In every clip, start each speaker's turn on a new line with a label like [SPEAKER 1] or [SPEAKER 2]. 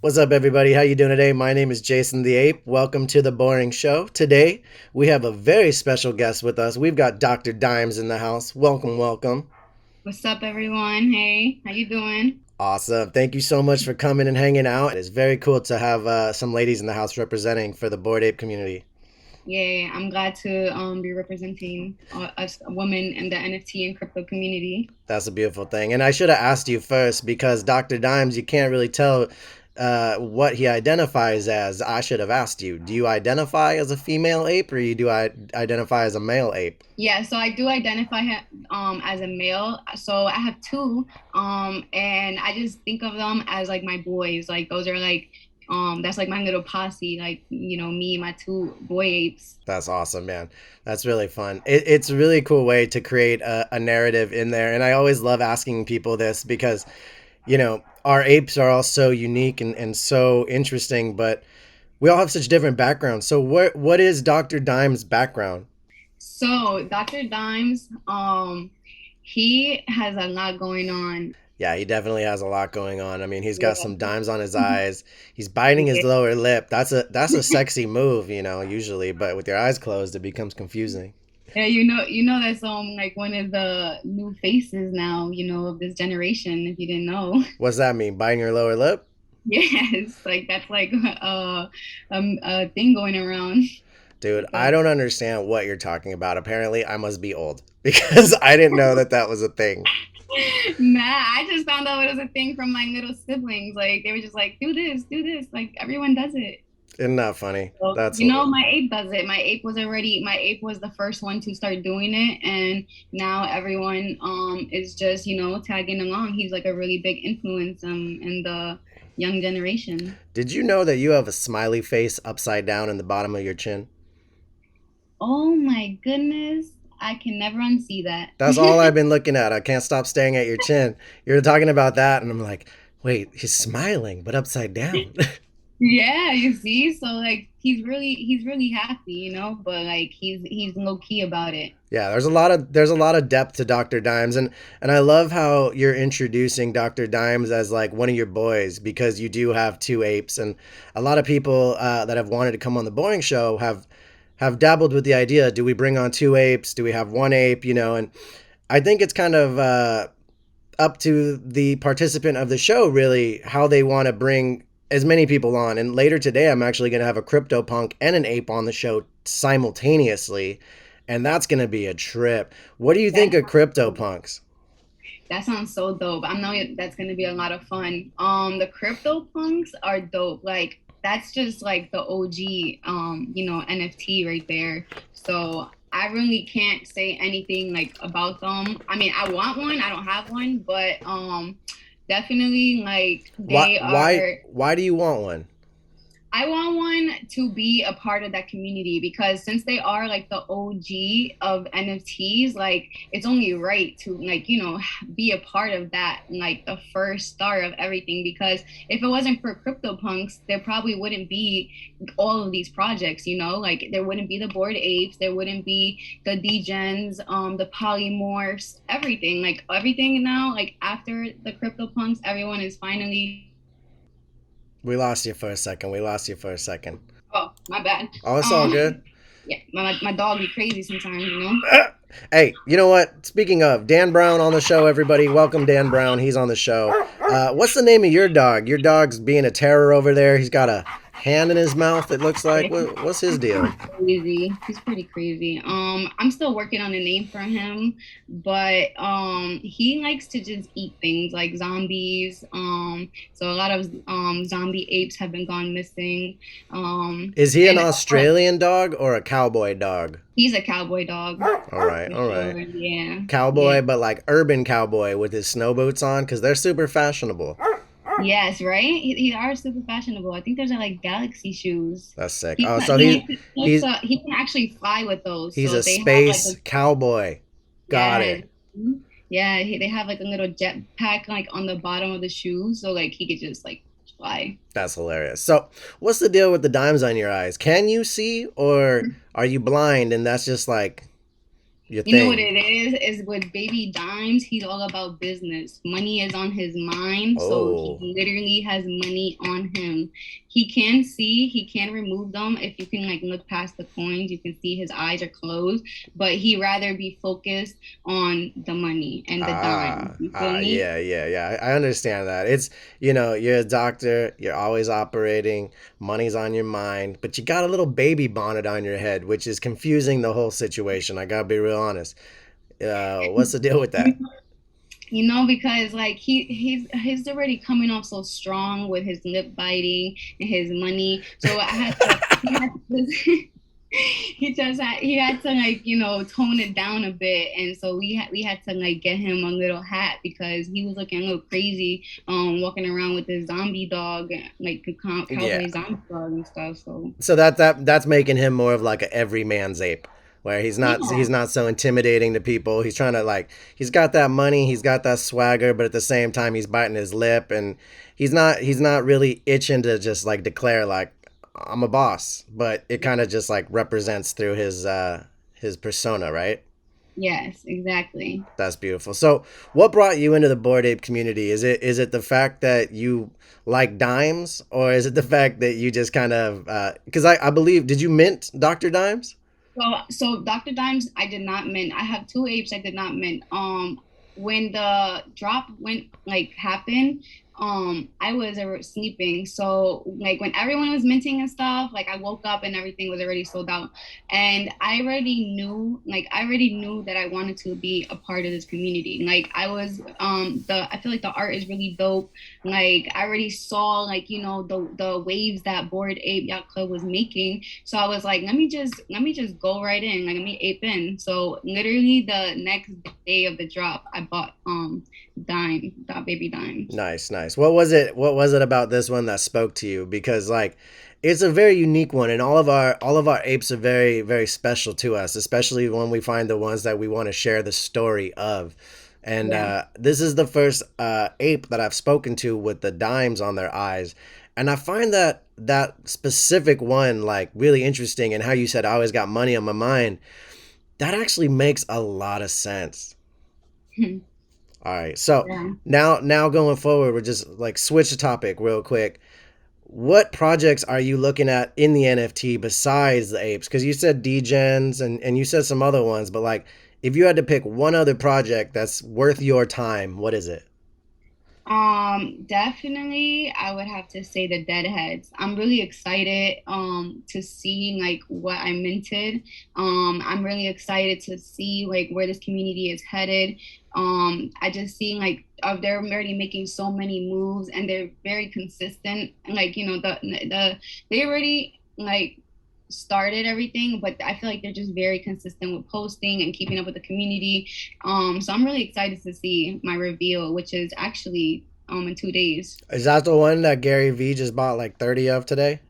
[SPEAKER 1] What's up, everybody? How you doing today? My name is Jason the Ape. Welcome to the Boring Show. Today, we have a very special guest with us. We've got Dr. Dimes in the house. Welcome, welcome.
[SPEAKER 2] What's up, everyone? Hey, how you doing?
[SPEAKER 1] Awesome. Thank you so much for coming and hanging out. It's very cool to have some ladies in the house representing for the Bored Ape community.
[SPEAKER 2] Yay, I'm glad to be representing us women in the NFT and crypto community.
[SPEAKER 1] That's a beautiful thing. And I should have asked you first because Dr. Dimes, you can't really tell what he identifies as. I should have asked you. Do you identify as a female ape or do I identify as a male ape?
[SPEAKER 2] Yeah, so I do identify as a male. So I have two, and I just think of them as like my boys. Like those are like that's like my little posse, like me and my two boy apes.
[SPEAKER 1] That's awesome, man. That's really fun. It's a really cool way to create a narrative in there. And I always love asking people this because, our apes are all so unique and so interesting, but we all have such different backgrounds. So what is Dr. Dime's background?
[SPEAKER 2] So Dr. Dimes, he has a lot going on.
[SPEAKER 1] Yeah, he definitely has a lot going on. I mean, he's got some dimes on his eyes. He's biting his lower lip. That's a sexy move, usually, but with your eyes closed, it becomes confusing.
[SPEAKER 2] Yeah, that's like one of the new faces now, of this generation, if you didn't know.
[SPEAKER 1] What's that mean? Biting your lower lip?
[SPEAKER 2] Yes, like that's like a thing going around.
[SPEAKER 1] Dude,
[SPEAKER 2] So,
[SPEAKER 1] I don't understand what you're talking about. Apparently, I must be old because I didn't know that that was a thing.
[SPEAKER 2] nah, I just found out it was a thing from my little siblings. Like they were just like, do this. Like everyone does it.
[SPEAKER 1] Isn't that funny?
[SPEAKER 2] So,
[SPEAKER 1] That's hilarious.
[SPEAKER 2] my ape does it. My ape was the first one to start doing it, and now everyone is just tagging along. He's like a really big influence in the young generation.
[SPEAKER 1] Did you know that you have a smiley face upside down in the bottom of your chin?
[SPEAKER 2] Oh my goodness, I can never unsee that.
[SPEAKER 1] That's all I've been looking at. I can't stop staring at your chin. You're talking about that, and I'm like, wait, he's smiling, but upside down.
[SPEAKER 2] Yeah, you see, so like he's really happy, but like he's low key about it.
[SPEAKER 1] Yeah, there's a lot of depth to Dr. Dimes, and I love how you're introducing Dr. Dimes as like one of your boys because you do have two apes, and a lot of people that have wanted to come on the Boring Show have dabbled with the idea: do we bring on two apes? Do we have one ape? And I think it's kind of up to the participant of the show really how they want to bring as many people on. And later today, I'm actually going to have a crypto punk and an ape on the show simultaneously, and that's going to be a trip. What do you think of crypto punks?
[SPEAKER 2] That sounds so dope. I know that's gonna be a lot of fun. The crypto punks are dope. Like that's just like the OG, NFT right there. So I really can't say anything like about them. I mean, I want one. I don't have one, but definitely like
[SPEAKER 1] Why
[SPEAKER 2] they
[SPEAKER 1] why
[SPEAKER 2] are.
[SPEAKER 1] why do you want one?
[SPEAKER 2] I want one to be a part of that community because since they are like the OG of NFTs, like it's only right to like, be a part of that, like the first start of everything. Because if it wasn't for CryptoPunks, there probably wouldn't be all of these projects, like there wouldn't be the Bored Apes, there wouldn't be the Degens, the Polymorphs, everything. Like everything now, like after the CryptoPunks, everyone is finally.
[SPEAKER 1] We lost you for a second. We lost you for a second.
[SPEAKER 2] Oh, my bad.
[SPEAKER 1] Oh, it's all
[SPEAKER 2] Um,
[SPEAKER 1] good.
[SPEAKER 2] yeah, my dog be crazy sometimes.
[SPEAKER 1] Hey, you know what? Speaking of Dan Brown on the show, everybody, welcome Dan Brown. He's on the show. What's the name of your dog? Your dog's being a terror over there. He's got a hand in his mouth. It looks like. What's his deal?
[SPEAKER 2] Crazy. He's pretty crazy. I'm still working on a name for him, but he likes to just eat things like zombies. So a lot of zombie apes have been gone missing.
[SPEAKER 1] Is he an
[SPEAKER 2] And
[SPEAKER 1] Australian dog or a cowboy dog?
[SPEAKER 2] he's a cowboy dog
[SPEAKER 1] All right,
[SPEAKER 2] for
[SPEAKER 1] all right.
[SPEAKER 2] sure. Yeah. Yeah.
[SPEAKER 1] Cowboy, but like urban cowboy with his snow boots on because they're super fashionable.
[SPEAKER 2] Yes, right? He are super fashionable. I think there's like galaxy shoes.
[SPEAKER 1] That's sick.
[SPEAKER 2] He
[SPEAKER 1] Oh,
[SPEAKER 2] can,
[SPEAKER 1] so
[SPEAKER 2] he,
[SPEAKER 1] he's
[SPEAKER 2] he can actually fly with those.
[SPEAKER 1] he's
[SPEAKER 2] So
[SPEAKER 1] a
[SPEAKER 2] they have like
[SPEAKER 1] space
[SPEAKER 2] a.
[SPEAKER 1] cowboy. Got
[SPEAKER 2] Yeah.
[SPEAKER 1] it.
[SPEAKER 2] Yeah, they have like a little jet pack like on the bottom of the shoe, so like he could just like fly.
[SPEAKER 1] That's hilarious. So, what's the deal with the dimes on your eyes? Can you see, or are you blind and that's just like your
[SPEAKER 2] You know what
[SPEAKER 1] thing.
[SPEAKER 2] it is with baby dimes, he's all about business. Money is on his mind, so he
[SPEAKER 1] Oh.
[SPEAKER 2] literally has money on him. He can see, he can remove them. If you can like look past the coins, you can see his eyes are closed, but he rather be focused on the money and the dime. You feel me?
[SPEAKER 1] Yeah, yeah, yeah. I understand that. It's, you know, you're a doctor, you're always operating, money's on your mind, but you got a little baby bonnet on your head, which is confusing the whole situation. I gotta be real honest. What's the deal with that?
[SPEAKER 2] You know, because like he's already coming off so strong with his lip biting and his money. So I had to he had to he had to like, you know, tone it down a bit. And so we had to like get him a little hat because he was looking a little crazy walking around with his zombie dog, like a
[SPEAKER 1] Yeah.
[SPEAKER 2] cowboy zombie dog and stuff. So
[SPEAKER 1] So that's making him more of like a everyman's ape, where
[SPEAKER 2] yeah.
[SPEAKER 1] he's not so intimidating to people. He's trying to like he's got that money, he's got that swagger, but at the same time he's biting his lip, and he's not really itching to just like declare like I'm a boss, but it kind of just like represents through his persona, right?
[SPEAKER 2] Yes, exactly.
[SPEAKER 1] That's beautiful. So, what brought you into the Bored Ape community? Is it the fact that you like dimes, or is it the fact that you just kind of because I believe did you mint Dr. Dimes?
[SPEAKER 2] So Dr. Dimes, I did not mint. I have two apes I did not mint. When the drop went like happened, I was sleeping. So like when everyone was minting and stuff, like I woke up and everything was already sold out. And I already knew that I wanted to be a part of this community. Like I feel like the art is really dope. Like I already saw like, you know, the waves that Bored Ape Yacht Club was making. So I was like, let me just go right in. Like let me ape in. So literally the next day of the drop, I bought that baby dimes.
[SPEAKER 1] Nice, nice. What was it? What was it about this one that spoke to you? Because like, it's a very unique one, and all of our apes are very very special to us, especially when we find the ones that we want to share the story of. And
[SPEAKER 2] Yeah.
[SPEAKER 1] this is the first ape that I've spoken to with the dimes on their eyes, and I find that specific one like really interesting. And how you said I always got money on my mind. That actually makes a lot of sense. All right. So
[SPEAKER 2] Yeah.
[SPEAKER 1] now going forward, we're just like switch the topic real quick. What projects are you looking at in the NFT besides the apes? Because you said degens and you said some other ones, but like if you had to pick one other project that's worth your time, what is it?
[SPEAKER 2] Definitely I would have to say the Deadheads. I'm really excited to see like what I minted. I'm really excited to see like where this community is headed. I just see like they're already making so many moves and they're very consistent. And like, you know, they already like started everything, but I feel like they're just very consistent with posting and keeping up with the community. So I'm really excited to see my reveal, which is actually in 2 days.
[SPEAKER 1] Is that the one that Gary V just bought like 30 of today?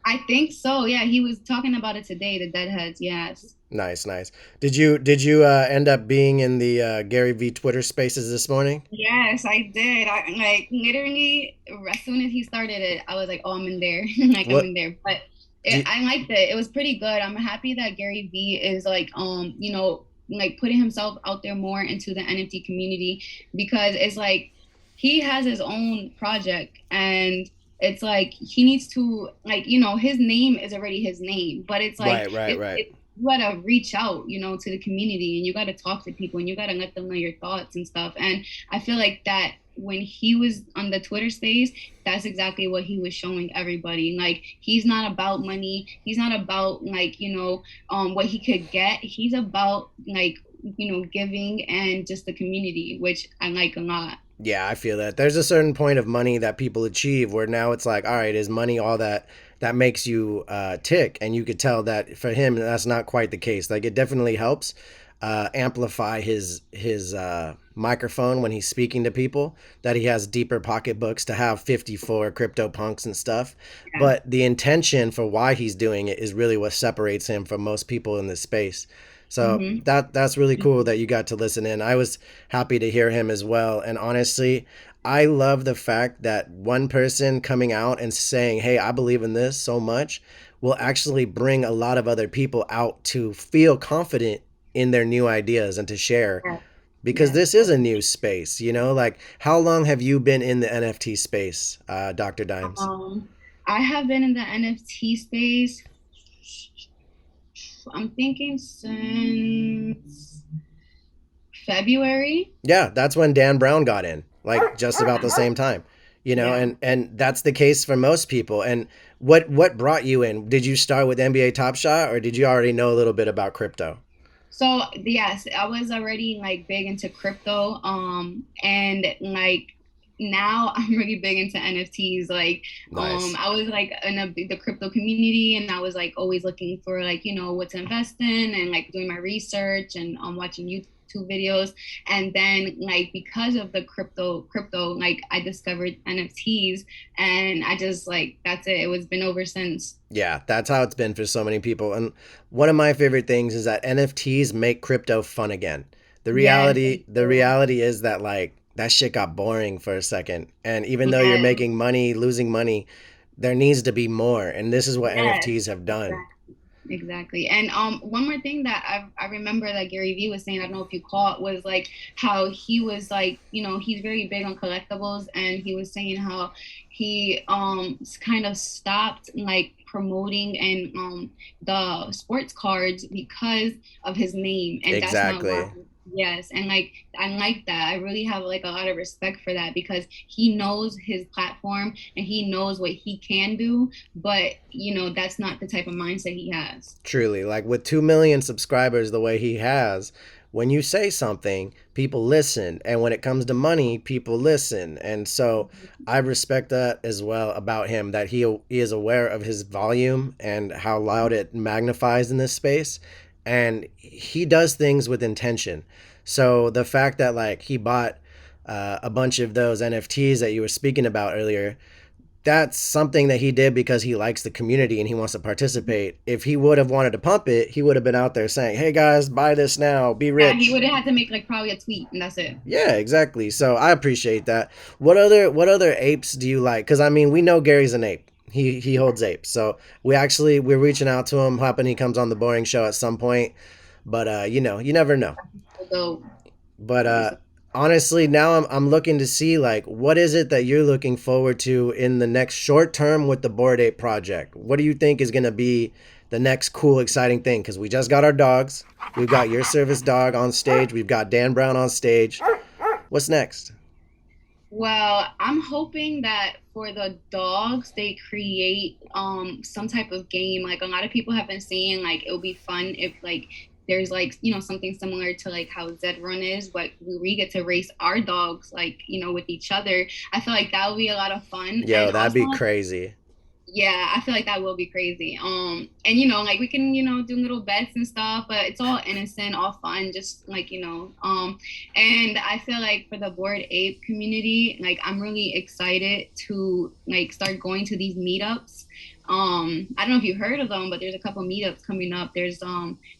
[SPEAKER 2] I think so. Yeah, he was talking about it today, the Deadheads. Yes.
[SPEAKER 1] Nice, nice. Did you end up being in the Gary V Twitter Spaces this morning?
[SPEAKER 2] Yes, I did. I like literally as soon as he started it, I was like, "Oh, I'm in there." Like I'm in
[SPEAKER 1] What
[SPEAKER 2] there. But
[SPEAKER 1] do you,
[SPEAKER 2] I liked it. It was pretty good. I'm happy that Gary V is like, you know, like putting himself out there more into the NFT community because it's like he has his own project and it's like he needs to like, you know, his name is already his name, but it's like
[SPEAKER 1] right, right, right.
[SPEAKER 2] you gotta reach out, you know, to the community and you gotta talk to people and you gotta let them know your thoughts and stuff. And I feel like that when he was on the Twitter space, that's exactly what he was showing everybody. Like he's not about money. He's not about like, you know, what he could get. He's about like, you know, giving and just the community, which I like a lot.
[SPEAKER 1] Yeah, I feel that. There's a certain point of money that people achieve where now it's like, all right, is money all that makes you tick? And you could tell that for him, that's not quite the case. Like it definitely helps amplify his microphone when he's speaking to people. That he has deeper pocketbooks to have 54 crypto punks and stuff.
[SPEAKER 2] Yeah.
[SPEAKER 1] But the intention for why he's doing it is really what separates him from most people in this space. So
[SPEAKER 2] Mm-hmm.
[SPEAKER 1] that's really cool that you got to listen in. I was happy to hear him as well. And honestly, I love the fact that one person coming out and saying, "Hey, I believe in this so much," will actually bring a lot of other people out to feel confident in their new ideas and to share,
[SPEAKER 2] Yes,
[SPEAKER 1] because
[SPEAKER 2] yes.
[SPEAKER 1] this is a new space, you know? Like, how long have you been in the NFT space, Dr. Dimes?
[SPEAKER 2] Um, I have been in the NFT space, I'm thinking since February.
[SPEAKER 1] Yeah, that's when Dan Brown got in, like just about the same time. You know,
[SPEAKER 2] Yeah.
[SPEAKER 1] and that's the case for most people. And what brought you in? Did you start with NBA Top Shot, or did you already know a little bit about crypto?
[SPEAKER 2] So yes, I was already like big into crypto. And like now I'm really big into NFTs. Like,
[SPEAKER 1] Nice.
[SPEAKER 2] I was like in the crypto community, and I was like always looking for like what to invest in, and like doing my research and watching YouTube videos. And then like because of the crypto, like I discovered NFTs, and I just like that's it. It was been over since.
[SPEAKER 1] Yeah, that's how it's been for so many people. And one of my favorite things is that NFTs make crypto fun again.
[SPEAKER 2] Yes, they
[SPEAKER 1] The
[SPEAKER 2] do.
[SPEAKER 1] reality is that like that shit got boring for a second. And even though you're
[SPEAKER 2] Yes,
[SPEAKER 1] making money, losing money, there needs to be more. And this is what
[SPEAKER 2] yes,
[SPEAKER 1] NFTs have done.
[SPEAKER 2] exactly. Exactly. And one more thing that I remember that Gary Vee was saying, I don't know if you caught, was like how he was like, he's very big on collectibles, and he was saying how he kind of stopped like promoting and the sports cards because of his name, and that's not why.
[SPEAKER 1] Exactly.
[SPEAKER 2] Yes, and like I like that. I really have like a lot of respect for that, because he knows his platform and he knows what he can do, but that's not the type of mindset he has.
[SPEAKER 1] Truly, like with 2 million subscribers the way he has, when you say something, people listen. And when it comes to money, people listen. And so I respect that as well about him, that he is aware of his volume and how loud it magnifies in this space. And he does things with intention. So the fact that like he bought a bunch of those NFTs that you were speaking about earlier, that's something that he did because he likes the community and he wants to participate. If he would have wanted to pump it, he would have been out there saying, "Hey guys, buy this now, be
[SPEAKER 2] Yeah, he
[SPEAKER 1] rich."
[SPEAKER 2] would have had to make like probably a tweet, and that's it.
[SPEAKER 1] Yeah, exactly. So I appreciate that. What other apes do you like? Because I mean, we know Gary's an ape. He holds apes. So we're reaching out to him, hoping he comes on the Boring Show at some point. But you never know.
[SPEAKER 2] So
[SPEAKER 1] But
[SPEAKER 2] that'd be so.
[SPEAKER 1] honestly, now I'm looking to see like what is it that you're looking forward to in the next short term with the Board Ape project. What do you think is going to be the next cool, exciting thing? Because we just got our dogs. We've got your service dog on stage. We've got Dan Brown on stage. What's next?
[SPEAKER 2] Well, I'm hoping that for the dogs, they create some type of game. Like a lot of people have been saying, like it'll be fun if like there's like something similar to like how Zed Run is, but we get to race our dogs like with each other. I feel like that would be a lot of fun,
[SPEAKER 1] Yo,
[SPEAKER 2] and
[SPEAKER 1] that'd
[SPEAKER 2] also
[SPEAKER 1] be crazy.
[SPEAKER 2] yeah, I feel like that will be crazy. And like we can, do little bets and stuff, but it's all innocent, all fun, just like, and I feel like for the Bored Ape community, like I'm really excited to like start going to these meetups. I don't know if you heard of them, but there's a couple meetups coming up. There's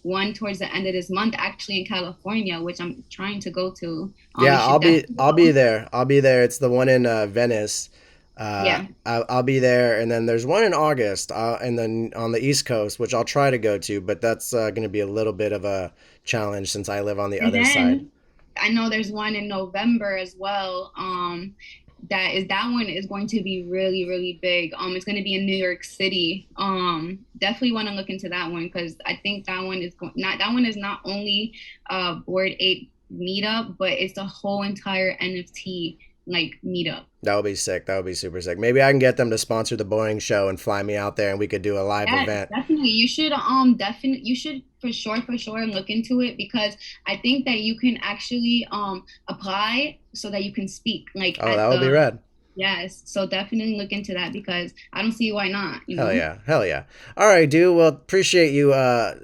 [SPEAKER 2] one towards the end of this month, actually in California, which I'm trying to go to. You
[SPEAKER 1] Yeah,
[SPEAKER 2] should definitely
[SPEAKER 1] I'll be
[SPEAKER 2] go.
[SPEAKER 1] there. I'll be there. It's the one in Venice.
[SPEAKER 2] Yeah.
[SPEAKER 1] I'll be there, and then there's one in August, and then on the East Coast, which I'll try to go to, but that's going to be a little bit of a challenge since I live on the
[SPEAKER 2] And
[SPEAKER 1] other side.
[SPEAKER 2] then I know there's one in November as well. That one is going to be really, really big. It's going to be in New York City. Definitely want to look into that one, because I think that one is not only a Board Ape meetup, but it's a whole entire NFT like meetup.
[SPEAKER 1] That would be sick. That would be super sick. Maybe I can get them to sponsor the Boring Show and fly me out there, and we could do a live
[SPEAKER 2] Yes,
[SPEAKER 1] event.
[SPEAKER 2] definitely. You should for sure look into it, because I think that you can actually apply so that you can speak like
[SPEAKER 1] Oh,
[SPEAKER 2] at
[SPEAKER 1] that would be
[SPEAKER 2] the.
[SPEAKER 1] rad.
[SPEAKER 2] Yes, so definitely look into that, because I don't see why not, you
[SPEAKER 1] Hell
[SPEAKER 2] know?
[SPEAKER 1] yeah. Hell yeah. All right, dude. Well, appreciate you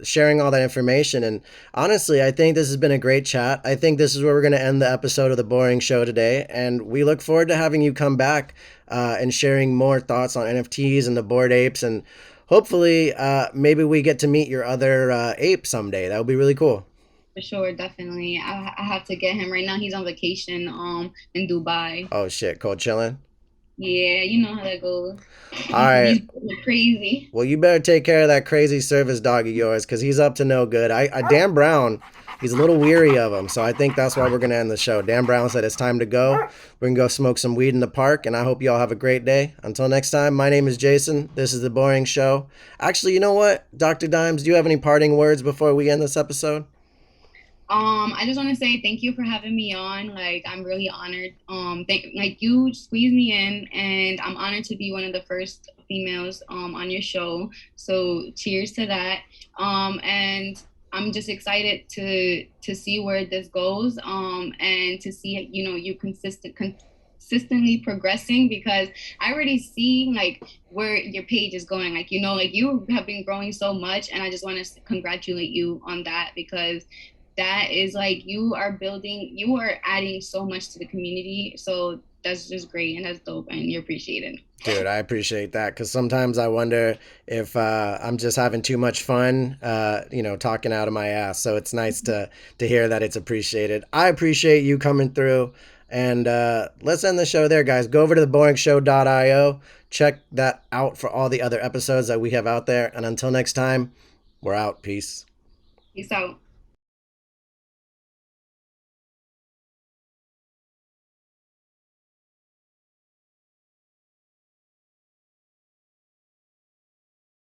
[SPEAKER 1] sharing all that information. And honestly, I think this has been a great chat. I think this is where we're going to end the episode of The Boring Show today. And we look forward to having you come back and sharing more thoughts on NFTs and the Bored Apes. And hopefully, maybe we get to meet your other ape someday. That would be really cool.
[SPEAKER 2] For sure, definitely. I have to get him right now. He's on vacation in Dubai.
[SPEAKER 1] Oh, shit. Cold chilling.
[SPEAKER 2] Yeah, you know how that goes.
[SPEAKER 1] All
[SPEAKER 2] These
[SPEAKER 1] right.
[SPEAKER 2] boys are crazy.
[SPEAKER 1] Well, you better take care of that crazy service dog of yours because he's up to no good. Dan Brown, he's a little weary of him, so I think that's why we're gonna end the show. Dan Brown said it's time to go. We're gonna go smoke some weed in the park, and I hope you all have a great day. Until next time, my name is Jason. This is the Boring Show. Actually, you know what, Doctor Dimes, do you have any parting words before we end this episode?
[SPEAKER 2] I just want to say thank you for having me on. Like, I'm really honored. Like you squeezed me in, and I'm honored to be one of the first females on your show. So, cheers to that. And I'm just excited to see where this goes. And to see you consistently progressing because I already see like where your page is going. Like like you have been growing so much, and I just want to congratulate you on that because that is like you are adding so much to the community. So that's just great and that's dope and you're appreciated.
[SPEAKER 1] Dude, I appreciate that because sometimes I wonder if I'm just having too much fun, talking out of my ass. So it's nice to hear that it's appreciated. I appreciate you coming through, and let's end the show there, guys. Go over to theboringshow.io, check that out for all the other episodes that we have out there, and until next time, we're out. Peace.
[SPEAKER 2] Peace out.